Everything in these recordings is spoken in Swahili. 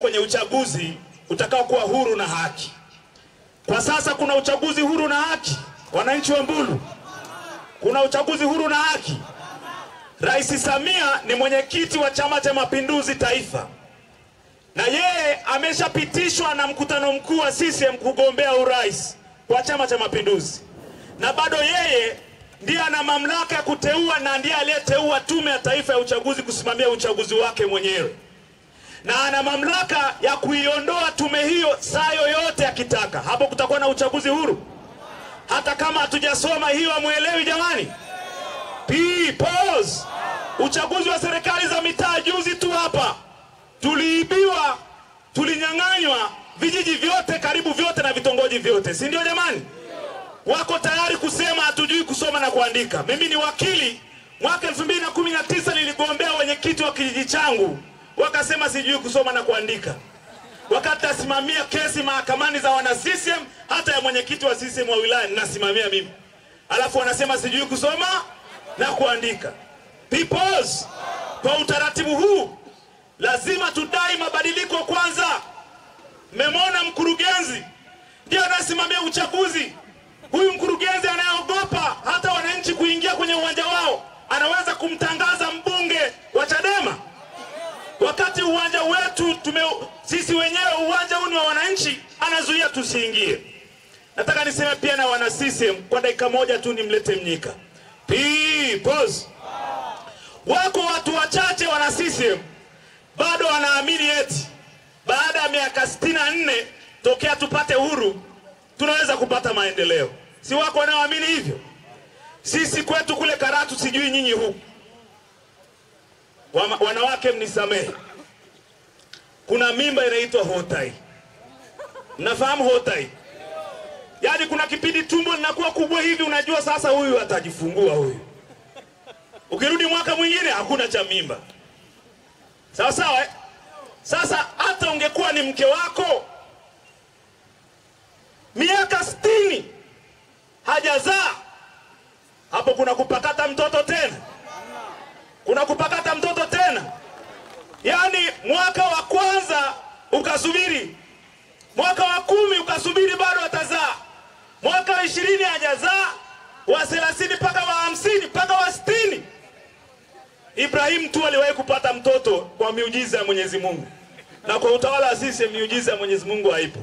kwenye uchaguzi utakao kuwa huru na haki. Kwa sasa kuna uchaguzi huru na haki, wananchi wa Mbulu. Kuna uchaguzi huru na haki. Rais Samia ni mwenyekiti wa Chama cha Mapinduzi Taifa. Na yeye ameshapitishwa na mkutano mkuu wa CCM kugombea urais kwa Chama cha Mapinduzi. Na bado yeye ndiye ana mamlaka ya kuteua na ndiye aliyeteua Tume ya Taifa ya Uchaguzi kusimamia uchaguzi wake mwenyewe. Na ana mamlaka ya kuiondoa tume hiyo saa yoyote akitaka. Hapo kutakuwa na uchaguzi huru. Hata kama hatujasoma hiyo amuelewi jamani. Pause. Uchaguzi wa serikali za mitaa juzi tu hapa tuliibiwa, tulinyang'anywa vijiji vyote, karibu vyote na vitongoji vyote. Si ndio jamani? Wako tayari kusema hatujui kusoma na kuandika. Mimi ni wakili. Mwaka 2019 niligombea wenyekiti wa kijiji changu. Wakasema sijui kusoma na kuandika. Wakati nasimamia kesi mahakamani za wana CCM, hata ya mwenyekiti wa CCM wa wilaya ninasimamia mimi. Alafu wanasema sijui kusoma na kuandika. Peoples, kwa utaratibu huu lazima tudai mabadiliko kwanza. Mmemwona mkurugenzi ndiye anasimamia uchaguzi. Huyu mkurugenzi anayeogopa hata wananchi kuingia kwenye uwanja wao. Anaweza kumtangaza mbunge wa Chadema. Wakati uwanja wetu sisi wenyewe uwanja huu ni wa wananchi, anazuia tusiingie. Nataka niseme pia na wana CCM kwa dakika moja tu, nimlete Mnyika. Pause. Wako watu wachache wana CCM bado wanaamini eti baada ya miaka 64 tokea tupate uhuru tunaweza kupata maendeleo. Si wako wanaoamini hivyo? Sisi kwetu kule Karatu, sijui nyinyi huku. Wanawake mnisamehe. Kuna mimba inaitwa hotai. Mnafahamu hotai? Yaani kuna kipindi tumbo linakuwa kubwa hivi, unajua sasa huyu atajifungua huyu. Ukirudi mwaka mwingine hakuna cha mimba. Sawa sawa eh? Sasa hata ungekuwa ni mke wako miaka 60 hajazaa, hapo kuna kupakata mtoto tena. Kuna kupakata mtoto tena. Yaani mwaka wa kwanza ukasubiri, mwaka wa 10 ukasubiri bado atazaa, mwaka wa 20 hajazaa, wa 30 mpaka wa 50 mpaka wa 60. Ibrahim tu aliwahi kupata mtoto kwa miujiza ya Mwenyezi Mungu. Na kwa utawala wa sisi miujiza ya Mwenyezi Mungu haipo.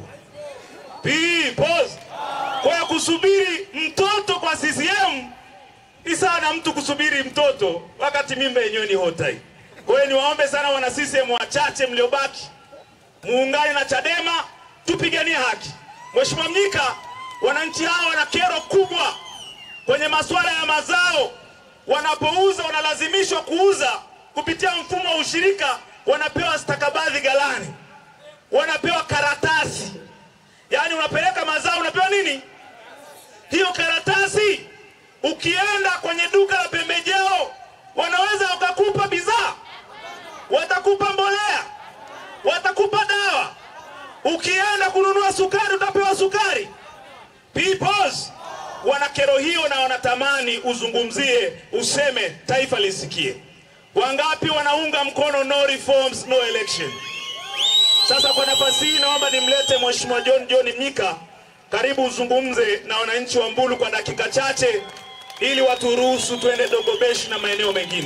Pause. Kwa kusubiri mtoto kwa CCM ni sawa na mtu kusubiri mtoto wakati mimba yenyewe ni hotai. Kwa hiyo niwaombe sana wana CCM wachache mliobaki, muungane na Chadema tupiganie haki. Mheshimiwa Mnyika, wananchi hao wana kero kubwa kwenye masuala ya mazao. Wanapouza wanalazimishwa kuuza kupitia mfumo wa ushirika, wanapewa stakabadhi ghalani, wanapewa karatasi. Yaani unapeleka mazao unapewa nini? Hiyo karatasi. Ukienda kwenye duka la pembejeo wanaweza wakakupa bidhaa, watakupa mbolea, watakupa dawa. Ukienda kununua sukari utapewa sukari. Peoples wana kero hiyo na wanatamani uzungumzie, useme, taifa lisikie. Wangapi wanaunga mkono no reforms no election? Sasa kwa nafasi hii naomba nimlete Mheshimiwa John Mnyika. Karibu uzungumze na wananchi wa Mbulu kwa dakika chache ili waturuhusu tuende Dogobeshi na maeneo mengine.